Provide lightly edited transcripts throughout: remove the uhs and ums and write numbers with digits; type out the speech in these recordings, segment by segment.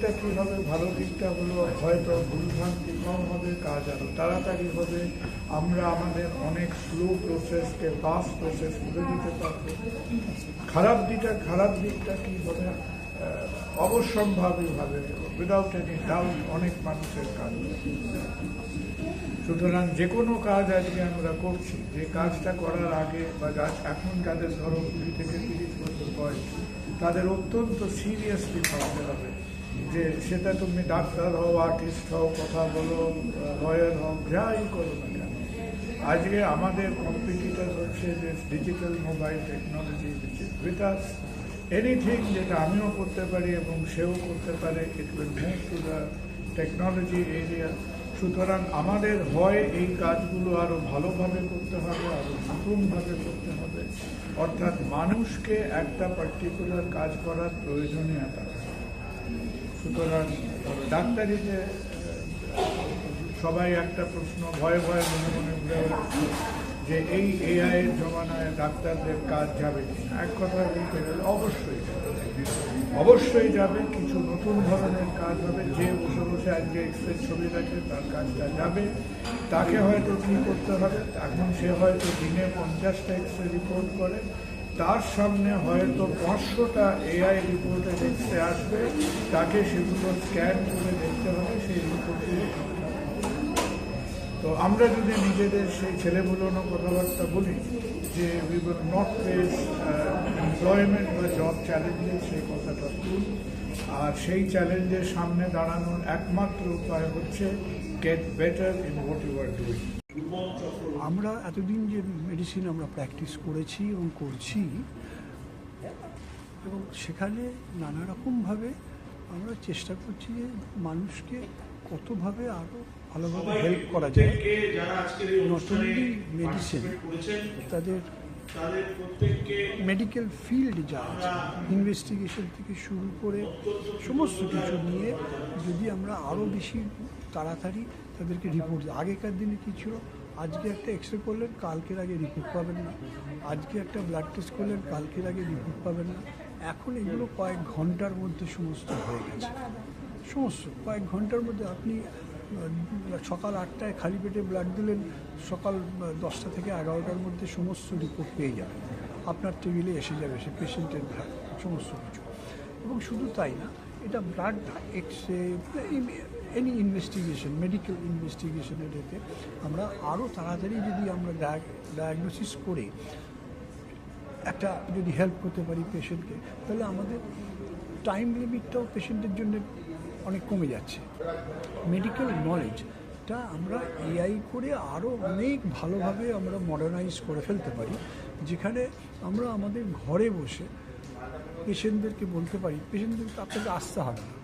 দিকটা কী হবে, ভালো দিকটা হলো হয়তো ভুলভ্রান্তি কম হবে, কাজ আরও তাড়াতাড়ি হবে, আমরা আমাদের অনেক স্লো প্রসেসকে ফাস্ট প্রসেস করে দিতে পারবো। খারাপ দিকটা কী হবে, অবশ্যম্ভাবীভাবে উইদাউট এনি ডাউট অনেক মানুষের কাজ। সুতরাং যে কোনো কাজ আজকে আমরা করছি, যে কাজটা করার আগে বা এখন যাদের ধরো 20 থেকে 30 বছর বয়স, তাদের অত্যন্ত সিরিয়াসলি ভাবতে হবে যে সেটা তুমি ডাক্তার হও, আর্টিস্ট হও, কথা বলো, লয়ার হও, যাই করো না কেন। আজকে আমাদের কম্পিটিটর হচ্ছে যে digital mobile technology with us. Anything যেটা আমিও করতে পারি এবং সেও করতে পারে, it will move to the technology area. সুতরাং আমাদের হয় এই কাজগুলো আরও ভালোভাবে করতে হবে, আরও নতুনভাবে করতে হবে, অর্থাৎ মানুষকে একটা পার্টিকুলার কাজ করার প্রয়োজনীয়তা। সুতরাং ডাক্তারিতে সবাই একটা প্রশ্ন ভয়ে ভয়ে মনে মনে ঘুরে বেড়াচ্ছে যে এই এআইয়ের জমানায় ডাক্তারদের কাজ যাবে কিনা। এক কথা বলতে গেলে অবশ্যই যাবে, কিছু নতুন ধরনের কাজ হবে। যে বসে বসে আজকে এক্সরে ছবি দেখে তার কাজটা যাবে, তাকে হয়তো কী করতে হবে, এখন সে হয়তো দিনে 50টা এক্সরে রিপোর্ট করে, তার সামনে হয়তো 500টা এআই রিপোর্টের এক্সরে আসবে, তাকে সেগুলো স্ক্যান করে দেখতে হবে, সেই রিপোর্টগুলো। তো আমরা যদি নিজেদের সেই ছেলেগুলোরও কথাবার্তা বলি যে we will not face employment বা জব চ্যালেঞ্জেস, সেই কথাটা ভুল। আর সেই চ্যালেঞ্জের সামনে দাঁড়ানোর একমাত্র উপায় হচ্ছে get better in what you are doing. আমরা এতদিন যে মেডিসিন আমরা প্র্যাকটিস করেছি এবং করছি, এবং সেখানে নানা রকমভাবে আমরা চেষ্টা করছি যে মানুষকে কতভাবে আরও ভালোভাবে হেল্প করা যায়। নট অনলি মেডিসিন, তাদের মেডিকেল ফিল্ড যা আছে, ইনভেস্টিগেশন থেকে শুরু করে সমস্ত কিছু নিয়ে যদি আমরা আরও বেশি তাড়াতাড়ি তাদেরকে রিপোর্ট। আগেকার দিনে কী ছিল, আজকে একটা এক্সরে করলেন, কালকের আগে রিপোর্ট পাবেন না, আজকে একটা ব্লাড টেস্ট করলেন, কালকের আগে রিপোর্ট পাবেন না। এখন এগুলো কয়েক ঘন্টার মধ্যে সমস্ত হয়ে গেছে। সমস্ত কয়েক ঘন্টার মধ্যে আপনি সকাল 8টায় খালি পেটে ব্লাড দিলেন, সকাল 10টা থেকে 11টার মধ্যে সমস্ত রিপোর্ট পেয়ে যাবেন, আপনার টেবিলে এসে যাবে সে পেশেন্টের সমস্ত কিছু। এবং শুধু তাই না, এটা blood X-ray, any investigation, medical ইনভেস্টিগেশনের এতে আমরা আরও তাড়াতাড়ি যদি আমরা ডায়াগনোসিস করে একটা যদি হেল্প করতে পারি পেশেন্টকে, তাহলে আমাদের টাইম লিমিটটাও পেশেন্টের জন্য অনেক কমে যাচ্ছে। মেডিকেল নলেজটা আমরা এআই করে আরও অনেক ভালোভাবে আমরা মডার্নাইজ করে ফেলতে পারি, যেখানে আমরা আমাদের ঘরে বসে পেশেন্টদেরকে বলতে পারি, পেশেন্টদেরকে আপনাকে আসতে হবে না,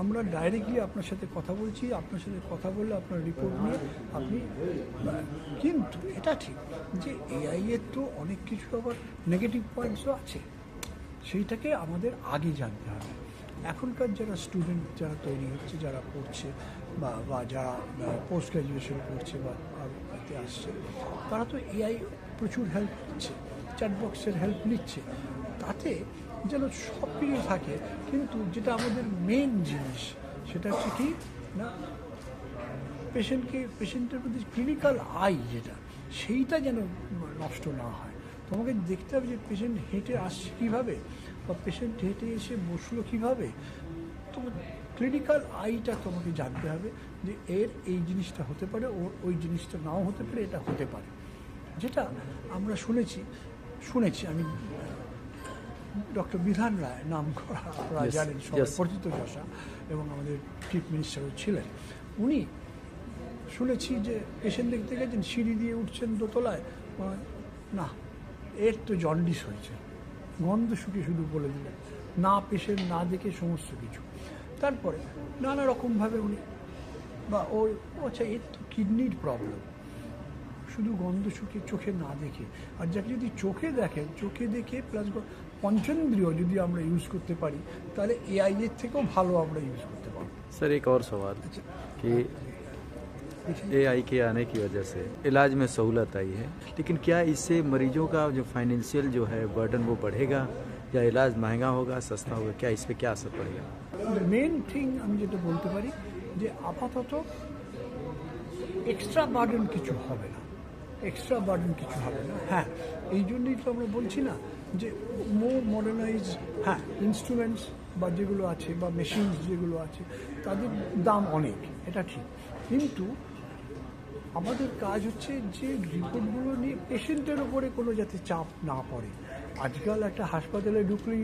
আমরা ডাইরেক্টলি আপনার সাথে কথা বলছি, আপনার সাথে কথা বললে আপনার রিপোর্ট নিয়ে আপনি। কিন্তু এটা ঠিক যে এআইয়ের তো অনেক কিছু আবার নেগেটিভ পয়েন্টসও আছে, সেইটাকে আমাদের আগে জানতে হবে। এখনকার যারা স্টুডেন্ট যারা তৈরি হচ্ছে, যারা পড়ছে বা যারা পোস্ট গ্র্যাজুয়েশন করছে বা এতে আসছে, তারা তো এআই প্রচুর হেল্প নিচ্ছে, চ্যাটবক্সের হেল্প নিচ্ছে, তাতে যেন সব কিছু থাকে। কিন্তু যেটা আমাদের মেন জিনিস সেটা হচ্ছে কি না, পেশেন্টের প্রতি ক্লিনিক্যাল আই যেটা, সেইটা যেন নষ্ট না হয়। তোমাকে দেখতে হবে যে পেশেন্ট হেঁটে আসছে কীভাবে, বা পেশেন্ট হেঁটে এসে বসলো কীভাবে। তো ক্লিনিক্যাল আইটা তোমাকে জানতে হবে যে এর এই জিনিসটা হতে পারে, ওর ওই জিনিসটা নাও হতে পারে, এটা হতে পারে। যেটা আমরা শুনেছি আমি ডক্টর বিধান রায় নাম করা, আপনারা জানেন, সবাই পরিচিত যশা, এবং আমাদের চিফ মিনিস্টারও ছিলেন। উনি শুনেছি যে পেশেন্ট দেখতে গেছেন, সিঁড়ি দিয়ে উঠছেন দোতলায়, না এর তো জন্ডিস হয়েছে, গন্ধ শুকে শুধু বলে দিলেন, না পেশেন্ট না দেখে সমস্ত কিছু। তারপরে নানা রকমভাবে উনি বা আচ্ছা এর তো কিডনির প্রবলেম, শুধু গন্ধ শুকে চোখে না দেখে। আর যাকে যদি চোখে দেখেন, চোখে দেখে প্লাস পঞ্চেন্দ্রিয় যদি আমরা ইউজ করতে পারি, তাহলে এআই এর থেকেও ভালো আমরা ইউজ করতে পারবো। सर एक और सवाल कि एआई के आने की वजह से इलाज में सहूलत आई है, लेकिन क्या इससे मरीजों का जो फाइनेंशियल जो है बर्डन वो बढ़ेगा, या इलाज महंगा होगा सस्ता होगा, क्या इस पर क्या असर पड़ेगा? মেন থিং আমি যেটা বলতে পারি যে আপাতত এক্সট্রা বার্ডেন কিছু হবে না, হ্যাঁ এই জন্যই তো আমরা বলছি না যে মোর মডার্নাইজ, হ্যাঁ ইনস্ট্রুমেন্টস বা যেগুলো আছে বা মেশিনস যেগুলো আছে তাদের দাম অনেক, এটা ঠিক, কিন্তু আমাদের কাজ হচ্ছে যে রিপোর্টগুলো নিয়ে পেশেন্টের ওপরে কোনো যাতে চাপ না পড়ে। আজকাল একটা হাসপাতালে ঢুকলেই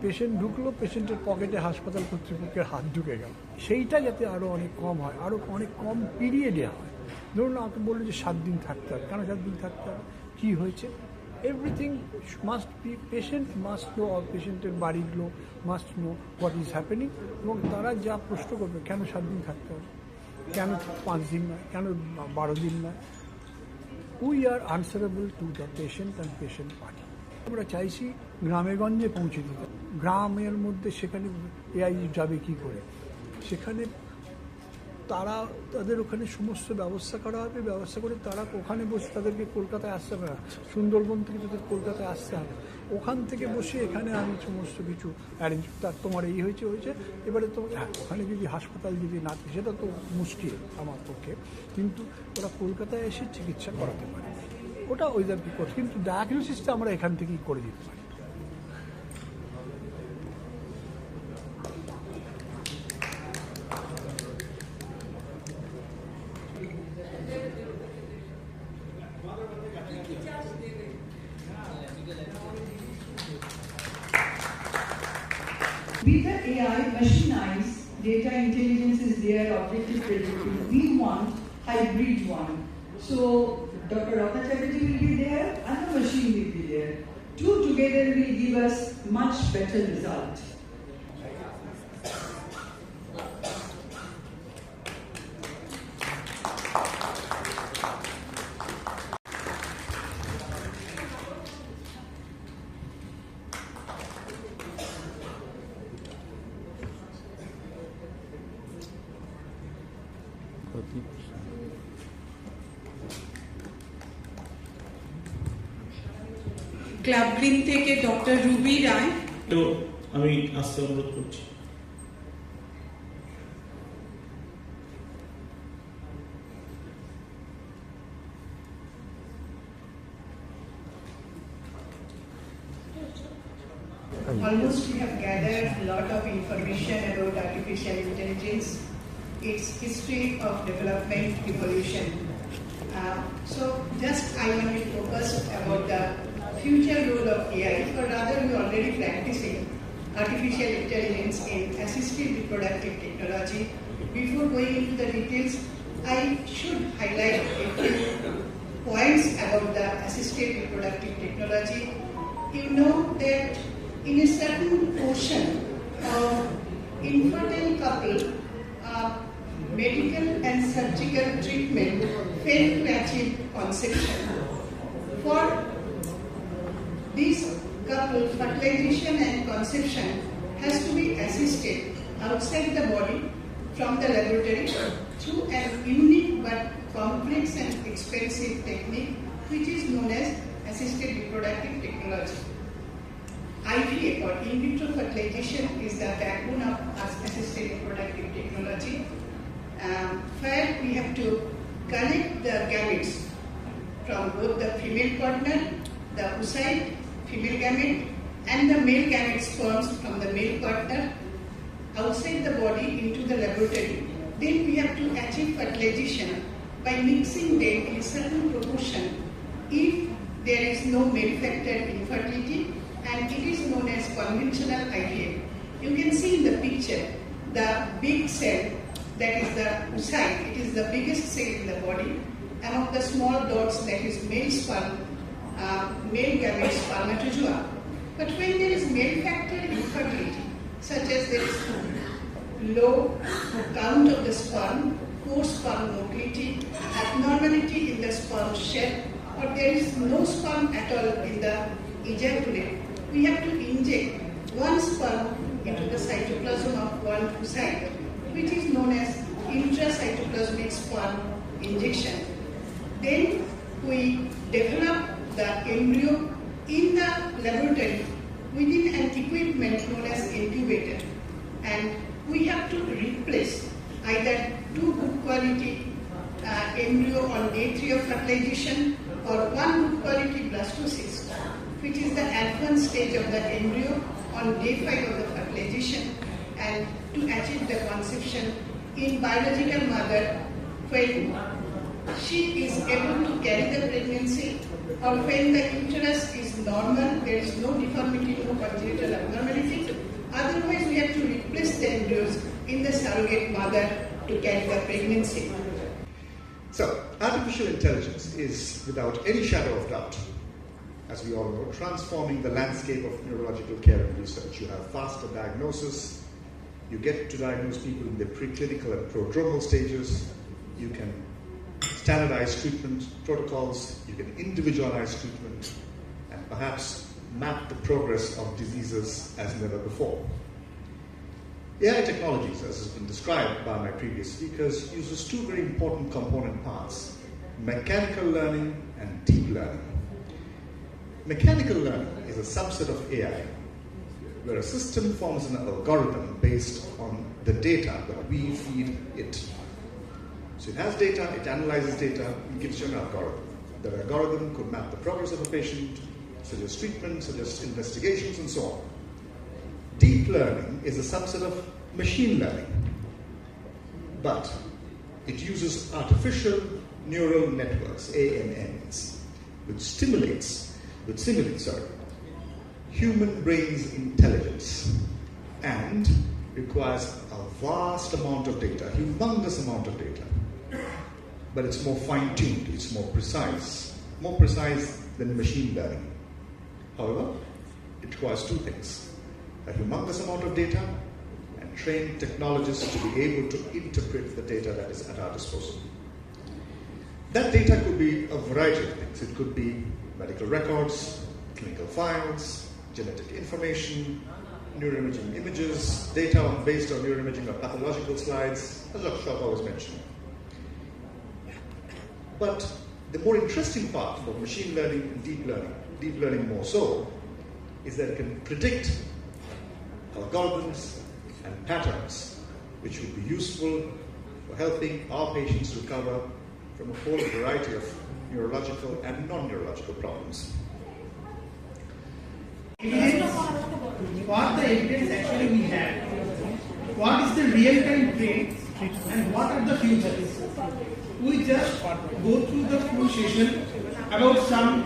পেশেন্ট ঢুকলো, পেশেন্টের পকেটে হাসপাতাল কর্তৃপক্ষের হাত ঢুকে গেল, সেইটা যাতে আরও অনেক কম হয়, আরও অনেক কম পিরিয়ডে হয়। ধরুন আমাকে বললো যে 7 দিন থাকতে হবে, কেন 7 দিন থাকতে হবে, কী হয়েছে, everything must be, patient must know, আর পেশেন্টের বাড়ির লোক must know what is happening, এবং তারা যা প্রশ্ন করবে কেন 7 দিন থাকতে হবে, কেন 5 দিন নয়, কেন 12 দিন নয়, we are answerable to the patient and patient party. আমরা চাইছি গ্রামেগঞ্জে পৌঁছে দিতে, গ্রামের মধ্যে সেখানে এআই যাবে কী করে, সেখানে তাদের ওখানে সমস্ত ব্যবস্থা করা হবে, ব্যবস্থা করে তারা ওখানে বসে, তাদেরকে কলকাতায় আসতে হবে না, সুন্দরবন থেকে তাদের কলকাতায় আসতে হবে, ওখান থেকে বসে এখানে আমি সমস্ত কিছু অ্যারেঞ্জ, তোমার এই হয়েছে, এবারে তো হ্যাঁ ওখানে যদি হাসপাতাল যদি না থাকে সেটা তো মুশকিল আমার পক্ষে, কিন্তু ওরা কলকাতায় এসে চিকিৎসা করাতে পারে, ওটা ওইদের বিপদ, কিন্তু ডায়াগনোসিসটা আমরা এখান থেকেই করে দিতে পারি। With the AI, machinized data intelligence is their objective predictive. We want hybrid one. So Dr. Ratha Chatterjee will be there and the machine will be there. Two together will give us much better result. Club green থেকে doctor Ruby রায়। তো আমি আসতে অনুরোধ করছি। Almost we have gathered a lot of information about artificial intelligence, its history of development, evolution. So just I want to focus about the future role of AI, or rather we are already practicing artificial intelligence in assisted reproductive technology. Before going into the details, I should highlight a few points about the assisted reproductive technology. You know that in a certain portion of infertile couple, medical and surgical treatment fail to achieve conception. For this couple, fertilization and conception has to be assisted outside the body from the laboratory through an unique but complex and expensive technique which is known as assisted reproductive technology. IVF or in vitro fertilization is the backbone of assisted reproductive technology. Where we have to connect the gametes from both the female partner, the oocyte, female gamete, and the male gamete sperms from the male partner outside the body into the laboratory. Then we have to achieve fertilization by mixing them in a certain proportion if there is no male factor infertility, and it is known as conventional IVF. You can see in the picture the big cell, that is the oocyte. It is the biggest cell in the body. Among the small dots, that is male sperm, male gamete spermatozoa. But when there is male factor infertility, such as there is low count of the sperm, poor sperm motility, abnormality in the sperm shed, or there is no sperm at all in the ejaculate, we have to inject one sperm into the cytoplasm of one oocyte, which is known as intracytoplasmic sperm injection. Then we develop the embryo in the laboratory within an equipment known as incubator. we have to replace either two good quality embryo on day 3 of fertilization or one good quality blastocyst, which is the advanced stage of the embryo on day 5 of the fertilization, and to achieve the conception in biological mother when she is able to carry the pregnancy or when the uterus is normal, there is no deformity, no congenital abnormality. Otherwise, we have to replace the embryos in the surrogate mother to carry the pregnancy. So, artificial intelligence is, without any shadow of doubt, as we all know, transforming the landscape of neurological care and research. You have faster diagnosis, you get to diagnose people in their preclinical and prodromal stages, you can standardize treatment protocols, you can individualize treatment, and perhaps map the progress of diseases as never before. AI technologies, as has been described by my previous speakers, uses two very important component parts: mechanical learning and deep learning. Mechanical learning is a subset of AI, where a system forms an algorithm based on the data that we feed it. So it has data, it analyzes data, and gives you an algorithm. That algorithm could map the progress of a patient, suggest treatment, suggest investigations, and so on. Deep learning is a subset of machine learning, but it uses artificial neural networks, ANNs, which simulates human brain's intelligence and requires a vast amount of data, humongous amount of data. But it's more fine-tuned, it's more precise than machine learning. However, it requires two things: a humongous amount of data and trained technologists to be able to interpret the data that is at our disposal. That data could be a variety of things. It could be medical records, clinical files, genetic information, neuroimaging images, data based on neuroimaging or pathological slides, as Dr. Shah was mentioning. But the more interesting part of machine learning and deep learning more so, is that it can predict algorithms and patterns which will be useful for helping our patients recover from a whole variety of neurological and non-neurological problems. What the evidence actually we have, what is the real-time trend, and what are the futures. We just go through the full session about some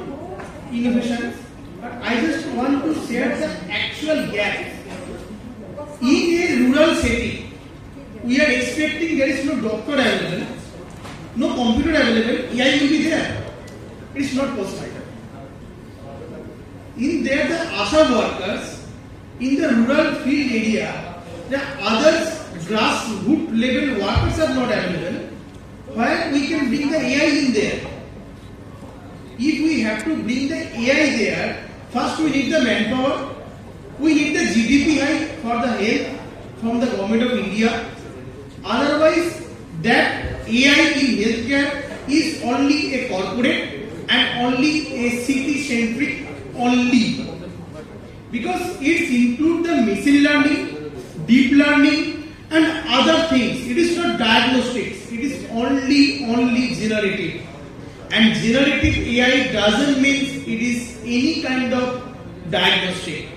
innovations, but I just want to share the actual gap. In a rural setting, we are expecting there is no doctor available, no computer available, AI will be there. It is not possible. In there, the ASHA workers in the rural field area, the other grassroots level workers are not available. Where we can bring the AI in there. If we have to bring the AI there, first we need the manpower, we need the GDP hike for the help from the government of India. Otherwise, that AI in healthcare is only a corporate and only a city-centric only. Because it includes the machine learning, deep learning and other things. It is not diagnostics. It is only generative. And generative AI doesn't mean it is any kind of diagnostic.